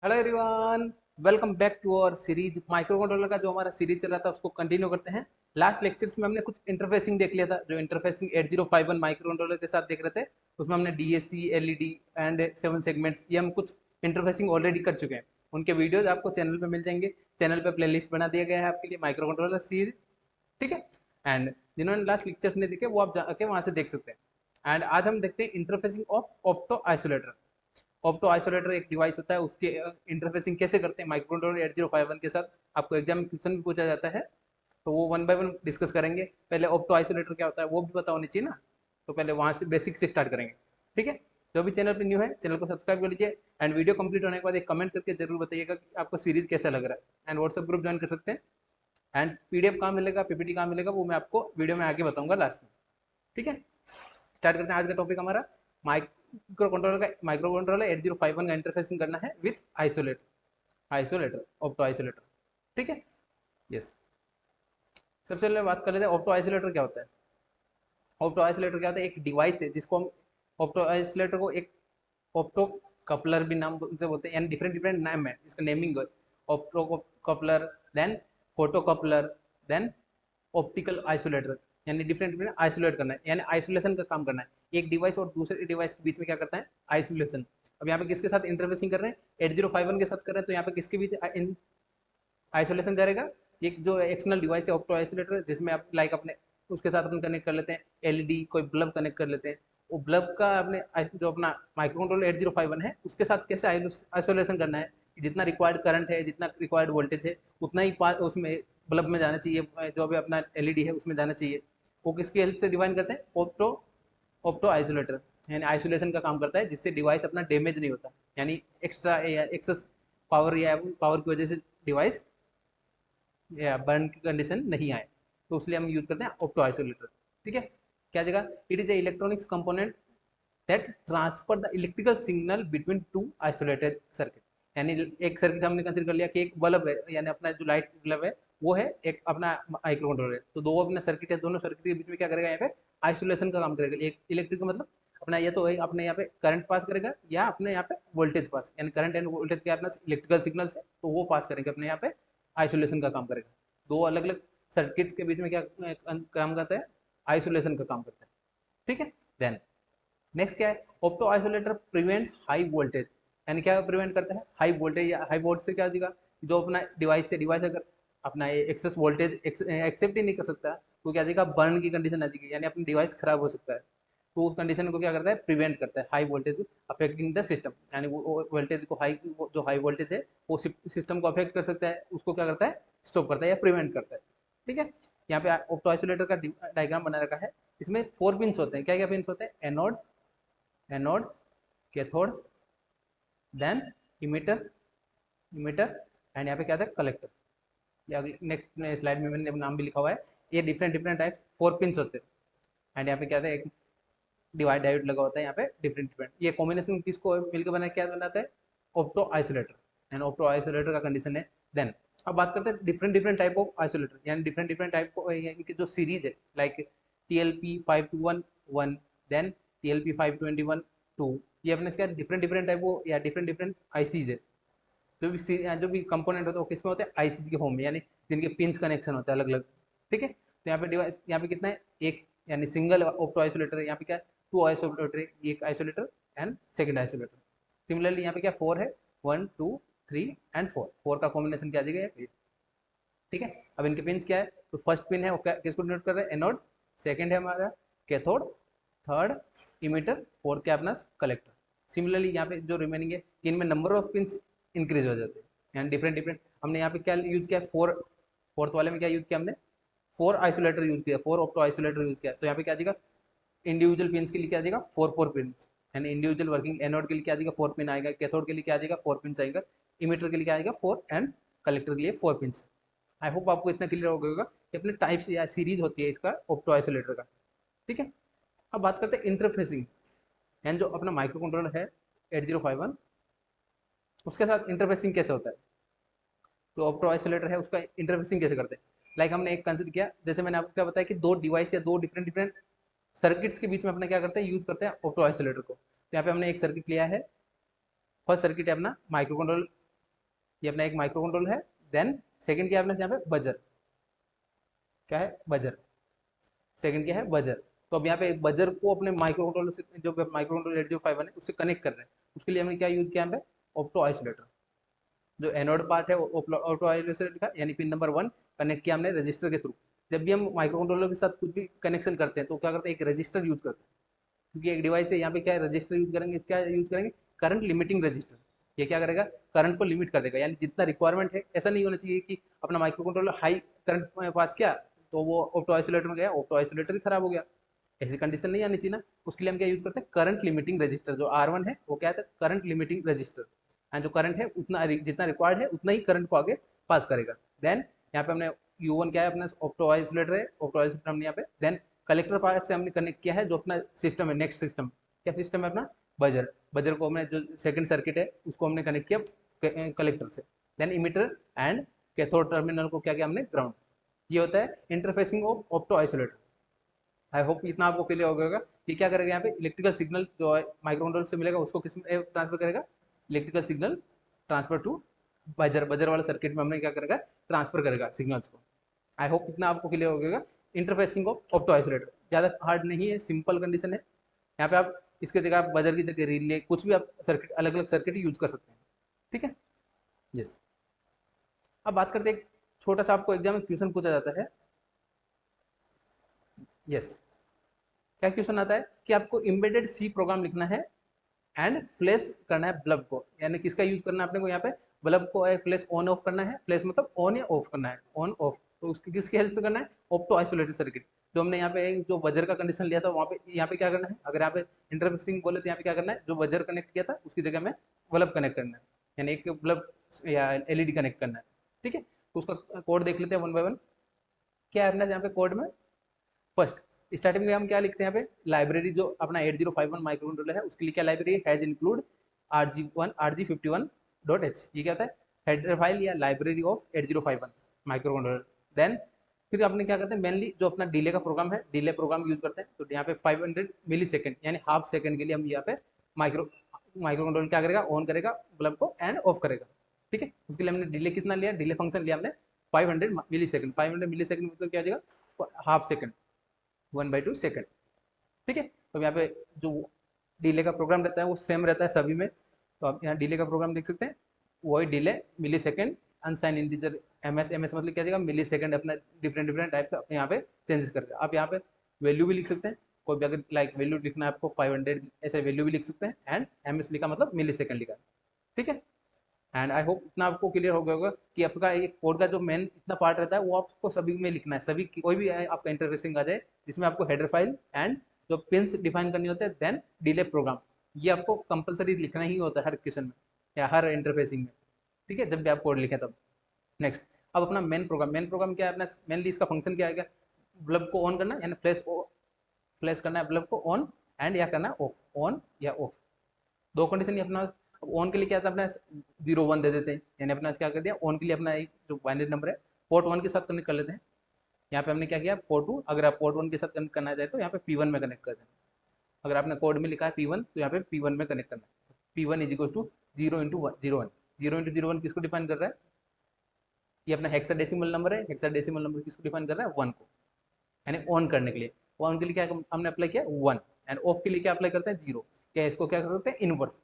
Hello everyone, welcome back to our series. Microcontroller का जो हमारा सीरीज चल रहा था उसको कंटिन्यू करते हैं। लास्ट लेक्चर्स में हमने कुछ इंटरफेसिंग देख लिया था। जो इंटरफेसिंग 8051 माइक्रो कंट्रोलर के साथ देख रहे थे उसमें हमने डीएससी, एलईडी एंड 7 सेगमेंट्स, ये हम कुछ इंटरफेसिंग ऑलरेडी कर चुके हैं। उनके वीडियोज आपको चैनल पे मिल जाएंगे। चैनल पे प्लेलिस्ट बना दिया गया है आपके लिए माइक्रो कंट्रोलर सीरीज, ठीक है। एंड जिन्होंने लास्ट लेक्चर्स नहीं देखे वो आप जाके वहां से देख सकते हैं। एंड आज हम देखते हैं interfacing of opto isolator. Opto isolator एक डिवाइस होता है, उसके इंटरफेसिंग कैसे करते हैं माइक्रो कंट्रोलर 8051 के साथ। आपको एग्जाम में क्वेश्चन भी पूछा जाता है, तो वो वन बाय वन डिस्कस करेंगे। पहले ऑप्टो आइसोलेटर क्या होता है वो भी पता होनी चाहिए ना, तो पहले वहां से बेसिक से स्टार्ट करेंगे, ठीक है। जो भी चैनल पर न्यू है चैनल को सब्सक्राइब कर लीजिए। एंड वीडियो कंप्लीट होने के बाद एक कमेंट करके जरूर बताइएगा कि आपको सीरीज कैसा लग रहा है। एंड व्हाट्सएप ग्रुप ज्वाइन कर सकते हैं। एंड पीडीएफ कहाँ मिलेगा, पीपीटी कहाँ मिलेगा, वो मैं आपको वीडियो में आगे बताऊंगा लास्ट में, ठीक है। स्टार्ट करते हैं आज का टॉपिक हमारा। माइक्रो कंट्रोलर 8051 का इंटरफेसिंग करना है with isolator, isolator opto isolator, ठीक है। यस, सबसे पहले बात कर लेते हैं ऑप्टो आइसोलेटर क्या होता है। ऑप्टो आइसोलेटर क्या होता है, एक डिवाइस है जिसको हम ऑप्टो आइसोलेटर को एक ऑप्टो कपलर भी नाम से बोलते हैं, यानी डिफरेंट डिफरेंट नाम है इसका naming. Optocoupler, then photocoupler, then optical isolator, यानी डिफरेंट डिफरेंट आइसोलेट करना है, यानी आइसोलेशन का काम करना है। एक डिवाइस और दूसरे डिवाइस के बीच में क्या करता है, आइसोलेशन। अब यहाँ पे किसके साथ इंटरफेसिंग कर रहे हैं, 8051 के साथ कर रहे हैं, तो यहाँ पे किसके बीच आइसोलेशन करेगा। एक जो एक्सटर्नल डिवाइस है ऑप्टो आइसोलेटर, जिसमें आप लाइक अपने उसके साथ अपन कनेक्ट कर लेते हैं एलईडी, कोई बल्ब कनेक्ट कर लेते हैं। वो बल्ब का अपने जो अपना माइक्रो कंट्रोलर 8051 है उसके साथ कैसे आइसोलेशन करना है कि जितना रिक्वायर्ड करंट है, जितना रिक्वायर्ड वोल्टेज है, उतना ही उसमें बल्ब में जाना चाहिए, जो भी अपना एलईडी है उसमें जाना चाहिए। वो किसकी हेल्प से डिवाइन करते हैं, ऑप्टो ऑप्टो आइसोलेटर, यानी आइसोलेशन का काम करता है, जिससे डिवाइस अपना डैमेज नहीं होता, यानी एक्स्ट्रा या एक्सेस पावर या पावर की वजह से डिवाइस या बर्न की कंडीशन नहीं आए, तो इसलिए हम यूज करते हैं ऑप्टो आइसोलेटर, ठीक है। क्या जगह, it is a electronics component that transfer the electrical signal between two isolated circuit. यानी एक सर्किट हमने कंसिडर कर लिया कि एक बल्ब है, यानी अपना जो लाइट बल्ब है वो है, एक अपना माइक्रो कंट्रोलर है, तो दो अपना सर्किट है, दोनों सर्किट के बीच में क्या करेगा, यहाँ पे आइसोलेशन का काम करेगा। एक इलेक्ट्रिक मतलब अपना या तो अपने यहाँ पे करंट पास करेगा या अपने यहाँ पे वोल्टेज पास, यानी करंट एंड वोल्टेज के अपना इलेक्ट्रिकल सिग्नल है, तो वो पास करेंगे अपने यहाँ पे, आइसोलेशन का काम करेगा। दो अलग अलग सर्किट के बीच में क्या काम करता है, आइसोलेशन का काम करता है, ठीक है। देन नेक्स्ट क्या है, opto isolator prevent high voltage, यानी क्या प्रिवेंट करता है, हाई वोल्टेज। या हाई वोल्टेज से क्या हो जाएगा, जो अपना डिवाइस है, डिवाइस अगर अपना एक्सेस वोल्टेज एक्सेप्ट ही नहीं कर सकता तो क्या जाएगा, बर्न की कंडीशन आ जाएगी, यानी अपनी डिवाइस खराब हो सकता है। तो उस कंडीशन को क्या करता है, प्रिवेंट करता है, high voltage affecting the system, यानी वो वोल्टेज को हाई, जो हाई वोल्टेज है वो सिस्टम को अफेक्ट कर सकता है, उसको क्या करता है, स्टॉप करता है या प्रिवेंट करता है, ठीक है। यहाँ पे ऑप्टो आइसोलेटर का डायग्राम बना रखा है। इसमें 4 पिंस होते हैं, क्या क्या पिंस होते हैं, anode, anode, cathode, then emitter, emitter, and यहाँ पे क्या था, कलेक्टर। या नेक्स्ट स्लाइड में मैंने नाम भी लिखा हुआ है। ये डिफरेंट डिफरेंट टाइप्स 4 पिंस होते हैं। एंड यहाँ पे क्या था, एक डिवाइड डायोड लगा होता है यहाँ पे, डिफरेंट डिफरेंट, ये कॉम्बिनेशन किसको मिलकर बना क्या बनाता है, opto isolator. And opto isolator का कंडीशन है। देन अब बात करते हैं different different type of isolator, यानी डिफरेंट डिफरेंट टाइप को इनकी जो सीरीज है, लाइक TLP521 1, देन TLP521 2, ये अपने क्या डिफरेंट डिफरेंट टाइप को या डिफरेंट डिफरेंट आईसीज है। जो भी कंपोनेंट होता है वो किसमें होते हैं, आईसी के फॉर्म में, यानी जिनके पिंस कनेक्शन होता है अलग अलग, ठीक है। तो यहाँ पे डिवाइस, यहाँ पे कितना है, एक, यानी सिंगल ऑप्टो आइसोलेटर, यहाँ पे क्या है, 2 आइसोलेटर, एक isolator and second isolator. Similarly यहाँ पे क्या 4 है, 1 2 3 एंड 4, 4 का कॉम्बिनेशन क्या आ जाएगा, ठीक है। अब इनके पिन क्या है, तो फर्स्ट पिन है वो किसको डिनोट कर रहा है, एनोड, सेकंड है हमारा कैथोड, थर्ड इमीटर, फोर्थ क्या अपना कलेक्टर। सिमिलरली यहाँ पे जो रिमेनिंग है इनमें नंबर ऑफ पिन इंक्रीज हो जाते हैं, यानी डिफरेंट डिफरेंट। हमने यहाँ पे क्या यूज किया, फोर्थ वाले में क्या यूज किया हमने, 4 आइसोलेटर यूज किया, 4 ऑप्टो आइसोलेटर यूज किया, तो यहाँ पे क्या आ जाएगा, इंडिविजुअल पिन के लिए क्या आ जाएगा, 4 पिन, यानी इंडिविजुअल वर्किंग एनोड के लिए क्या आ जाएगा, 4 पिन आएगा, कैथोड के लिए क्या आ जाएगा, 4 पिन आएगा, इमीटर के लिए क्या आएगा 4, एंड कलेक्टर के लिए 4 पिन। आई होप आपको इतना क्लियर हो गया होगा कि अपने टाइप्स या सीरीज होती है इसका ऑप्टो आइसोलेटर का, ठीक है। अब बात करते हैं इंटरफेसिंग, एंड जो अपना माइक्रो कंट्रोलर है 8051, उसके साथ इंटरफेसिंग कैसे होता है, तो ऑप्टो आइसोलेटर है उसका इंटरफेसिंग कैसे करते हैं। लाइक हमने एक कंसिडर किया, जैसे मैंने आपको क्या बताया कि दो डिवाइस या दो डिफरेंट डिफरेंट सर्किट्स के बीच में अपना क्या करते हैं, यूज करते हैं ऑप्टो आइसोलेटर को। तो यहाँ पे हमने एक सर्किट लिया है, फर्स्ट सर्किट है अपना माइक्रो कंट्रोलर ये अपना एक माइक्रो कंट्रोलर है। देन सेकंड क्या है अपना यहाँ पे बजर, क्या है बजर, सेकंड क्या है बजर। तो अब यहाँ पे बजर को अपने माइक्रो कंट्रोलर से, जो माइक्रो कंट्रोलर 8051 है उससे कनेक्ट कर रहे हैं, उसके लिए हमने क्या यूज किया यहाँ पे ऑप्टो आइसोलेटर। जो एनोड पार्ट है ऑप्टो आइसोलेटर का यानी पिन नंबर 1 कनेक्ट किया हमने रजिस्टर के थ्रू। जब भी हम माइक्रो कंट्रोलर के साथ कुछ भी कनेक्शन करते हैं तो क्या करते हैं, एक रजिस्टर यूज करते हैं, क्योंकि एक डिवाइस है यहाँ पे क्या है रजिस्टर यूज करेंगे, क्या यूज करेंगे करंट लिमिटिंग रजिस्टर। ये क्या करेगा, करंट को लिमिट कर देगा, यानी जितना रिक्वायरमेंट है। ऐसा नहीं होना चाहिए कि अपना micro controller high current pass किया तो वो ऑप्टो आइसोलेटर में गया, ऑप्टो आइसोलेटर ही खराब हो गया। ऐसी कंडीशन नहीं आनी चाहिए ना। उसके लिए हम क्या यूज करते हैं, करंट लिमिटिंग रजिस्टर। जो R1 है वो क्या है, करंट लिमिटिंग रजिस्टर, एंड जो करंट है उतना जितना रिक्वायर्ड है उतना ही करंट को आगे पास करेगा। देन यहाँ पे हमने U1 क्या है अपना ऑप्टो आइसोलेटर है, ऑप्टो आइसोलेटर हमने यहाँ पे देन कलेक्टर पार्ट से हमने कनेक्ट किया है जो अपना सिस्टम है, नेक्स्ट सिस्टम क्या सिस्टम है अपना बजर। बजर को हमने जो सेकंड सर्किट है उसको हमने कनेक्ट किया कलेक्टर से। Then emitter and cathode terminal को क्या किया हमने ग्राउंड। ये होता है interfacing of optoisolator. I hope इतना आपको क्लियर हो गया कि क्या करेगा यहाँ पे इलेक्ट्रिकल सिग्नल जो माइक्रो कंट्रोलर से मिलेगा उसको किस में ट्रांसफर करेगा, electrical signal transfer to buzzer. Buzzer वाले सर्किट में हमने क्या करेगा, ट्रांसफर करेगा सिग्नल्स को। आई होप इतना आपको क्लियर हो गया। इंटरफेसिंग ऑफ ऑप्टो आइसोलेटर ज़्यादा हार्ड नहीं है, सिंपल कंडीशन है। यहाँ पे आप इसके जगह आप बजर की जगह रिले कुछ भी आप सर्किट अलग अलग सर्किट यूज कर सकते हैं। ठीक है, यस। अब बात करते हैं, छोटा सा आपको एग्जाम में क्वेश्चन पूछा जाता है। यस, क्या क्वेश्चन आता है कि आपको एम्बेडेड सी प्रोग्राम लिखना है एंड फ्लैश करना है बल्ब को, यानी किसका यूज करना है अपने को यहाँ पे, बल्ब को फ्लैश ऑन ऑफ करना है। फ्लैश मतलब ऑन या ऑफ करना है, ऑन ऑफ। तो उसकी किसकी हेल्प से करना है, ऑप्टो आइसोलेटेड सर्किट। जो हमने यहाँ पे जो बजर का कंडीशन लिया था वहाँ पे यहाँ पे क्या करना है, अगर यहाँ पे इंटरफेसिंग बोले तो यहाँ पे क्या करना है, जो बजर कनेक्ट किया था उसकी जगह में बल्ब कनेक्ट करना है, यानी एक बल्ब या एलईडी कनेक्ट करना है। ठीक है, तो उसका कोड देख लेते हैं वन बाय वन। क्या है अपना यहाँ पे कोड में, फर्स्ट स्टार्टिंग में हम क्या लिखते हैं यहाँ पे, लाइब्रेरी जो अपना 8051 माइक्रो कंट्रोलर है उसके लिए क्या लाइब्रेरी हैज इंक्लूड rg51rg51.h। ये क्या होता है, हेडर फाइल या library of 8051 microcontroller. Then फिर आपने क्या करते हैं, मेनली जो अपना डिले का प्रोग्राम है, डिले प्रोग्राम यूज करते हैं। तो यहाँ पे 500 मिली सेकेंड यानी हाफ सेकंड के लिए हम यहाँ पे माइक्रो माइक्रो कंट्रोलर क्या करेगा, ऑन करेगा बल्ब को एंड ऑफ करेगा। ठीक है, उसके लिए हमने डिले कितना लिया, डिले फंक्शन लिया हमने 500 मिली सेकेंड। 500 मिली सेकेंड मतलब क्या आ जाएगा, हाफ सेकंड, 1/2 सेकंड। ठीक है, तो यहाँ पे जो डिले का प्रोग्राम रहता है वो सेम रहता है सभी में। तो आप यहाँ डिले का प्रोग्राम देख सकते हैं, वही delay millisecond unsigned integer MS. MS मतलब क्या जाएगा, मिली सेकेंड। अपना डिफरेंट डिफरेंट टाइप का अपने यहाँ पे चेंजेस करके आप यहाँ पे वैल्यू भी लिख सकते हैं। कोई भी अगर लाइक वैल्यू लिखना है आपको 500 ऐसे वैल्यू भी लिख सकते हैं, एंड एमएस लिखा मतलब मिली सेकेंड लिखा। ठीक है, एंड आई होप इतना आपको क्लियर हो गया होगा कि आपका एक कोड का जो मेन इतना पार्ट रहता है वो आपको सभी में लिखना है। सभी कोई भी आपका इंटरफेसिंग आ जाए जिसमें आपको हेडर फाइल एंड जो पिन्स डिफाइन करनी होते हैं, देन डिले प्रोग्राम, ये आपको कंपलसरी लिखना ही होता है हर क्वेश्चन में या हर इंटरफेसिंग में। ठीक है, जब भी आप कोड लिखें तब। नेक्स्ट, अब अपना मेन प्रोग्राम। मेन प्रोग्राम क्या है अपना, मेनली इसका फंक्शन क्या है, बल्ब को ऑन करना यानी फ्लैश करना है बल्ब को ऑन, एंड या करना है ऑफ, ऑन या ऑफ। दो कंडीशन ही अपना। ऑन के लिए क्या था अपना 0 1 दे देते हैं, यानी अपना क्या कर दिया, ऑन के लिए अपना एक जो बाइनरी नंबर है पोर्ट 1 के साथ कनेक्ट कर लेते हैं। यहाँ पे हमने क्या किया, पोर्ट 2 अगर आप पोर्ट 1 के साथ कनेक्ट करना चाहे तो यहाँ पे P1 में कनेक्ट कर दें। अगर आपने कोड में लिखा है P1 तो यहाँ पे P1 में कनेक्ट करना है। P1 इज इक्वल टू 0 × 0 1 किसको डिफाइन कर रहा है, ये अपना हेक्साडेसिमल नंबर है। हेक्साडेसिमल नंबर किसको डिफाइन कर रहा है, 1 को, यानी ऑन करने के लिए। ऑन के लिए क्या हमने अप्लाई किया 1, एंड ऑफ के लिए क्या अप्लाई करते हैं 0। क्या इसको क्या करते हैं, इनवर्स।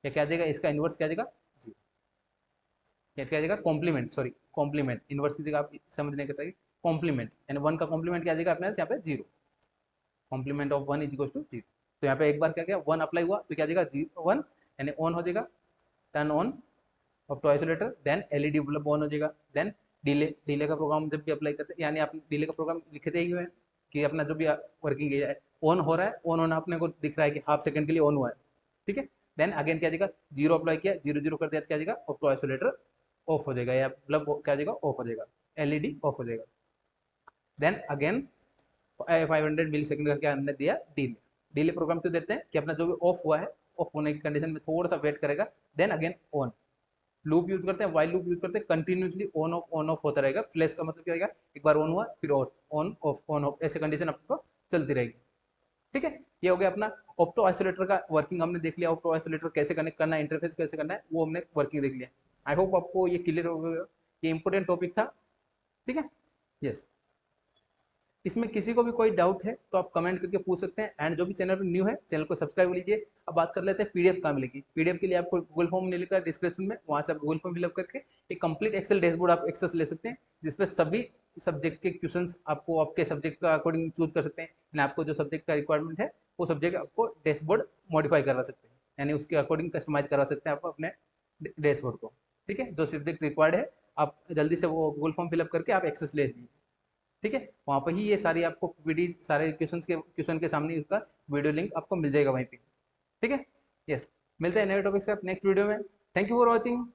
क्या आ जाएगा इसका इनवर्स, क्या आ जाएगा 0। क्या आ जाएगा, कॉम्प्लीमेंट, सॉरी कॉम्प्लीमेंट। इनवर्स की जगह आप समझने के तरीके कॉम्प्लीमेंट, यानी 1 का कॉम्प्लीमेंट क्या आ जाएगा अपने यहाँ पे 0। Complement of 1 is equal to 0। तो यहाँ पे एक बार क्या किया 1 अप्लाई हुआ तो क्या आ जाएगा 1, यानी ऑन हो जाएगा, turn on off to isolator. Then LED bulb on हो जाएगा। देन डिले का प्रोग्राम जब भी अप्लाई करते हैं, यानी आप डिले का प्रोग्राम लिखते ही हुए हैं कि अपना जो भी वर्किंग है ऑन हो रहा है, ऑन होना अपने को दिख रहा है कि हाफ सेकंड के लिए ऑन हुआ है। ठीक है, देन अगेन क्या जाएगा 0 अप्लाई किया, 0 कर दिया, क्या जाएगा ऑफ टू आइसोलेटर ऑफ हो जाएगा, या बल्ब क्या जाएगा ऑफ हो जाएगा, एलईडी ऑफ हो जाएगा। देन अगेन 500 मिली सेकंड का क्या हमने दिया, डिले। डिले प्रोग्राम क्यों देते हैं कि अपना जो भी ऑफ हुआ है, ऑफ होने की कंडीशन में थोड़ा सा वेट करेगा, then again on. Loop use करते हैं, वाइल लूप यूज करते हैं, कंटिन्यूसली ऑन ऑफ होता रहेगा। फ्लैश का मतलब क्या रहेगा, एक बार ऑन हुआ फिर ऑन ऑफ ऐसे कंडीशन आपको चलती रहेगी। ठीक है, ये हो गया अपना ऑप्टो आइसोलेटर का वर्किंग हमने देख लिया। ऑप्टो आइसोलेटर कैसे कनेक्ट करना है, इंटरफेस कैसे करना है, वो हमने वर्किंग देख लिया। आई होप आपको ये क्लियर हो गया, ये इंपॉर्टेंट टॉपिक था। ठीक है, यस। इसमें किसी को भी कोई डाउट है तो आप कमेंट करके पूछ सकते हैं, एंड जो भी चैनल पर न्यू है चैनल को सब्सक्राइब लीजिए। अब बात कर लेते हैं पीडीएफ कहाँ मिलेगी। पीडीएफ के लिए आपको गूगल फॉर्म मिलेगा डिस्क्रिप्शन में, वहाँ से आप गूगल फॉर्म फिलअप करके एक कंप्लीट एक्सेल डैशबोर्ड आप एक्सेस ले सकते हैं, जिसमें सभी सब्जेक्ट के क्वेश्चंस आपको आपके सब्जेक्ट का अकॉर्डिंग चूज कर सकते हैं, यानी आपको जो सब्जेक्ट का रिक्वायरमेंट है वो सब्जेक्ट आपको डैशबोर्ड मॉडिफाई करवा सकते हैं, यानी उसके अकॉर्डिंग कस्टमाइज करवा सकते हैं आप अपने डैशबोर्ड को। ठीक है, जो सब्जेक्ट रिक्वायर्ड है आप जल्दी से वो गूगल फॉर्म फिलअप करके आप एक्सेस ले लीजिए। ठीक है, वहाँ पर ही ये सारी आपको पीडी सारे क्वेश्चन के सामने उसका वीडियो लिंक आपको मिल जाएगा वहीं पे। ठीक है, यस। मिलते हैं नए टॉपिक से नेक्स्ट वीडियो में। Thank you for watching.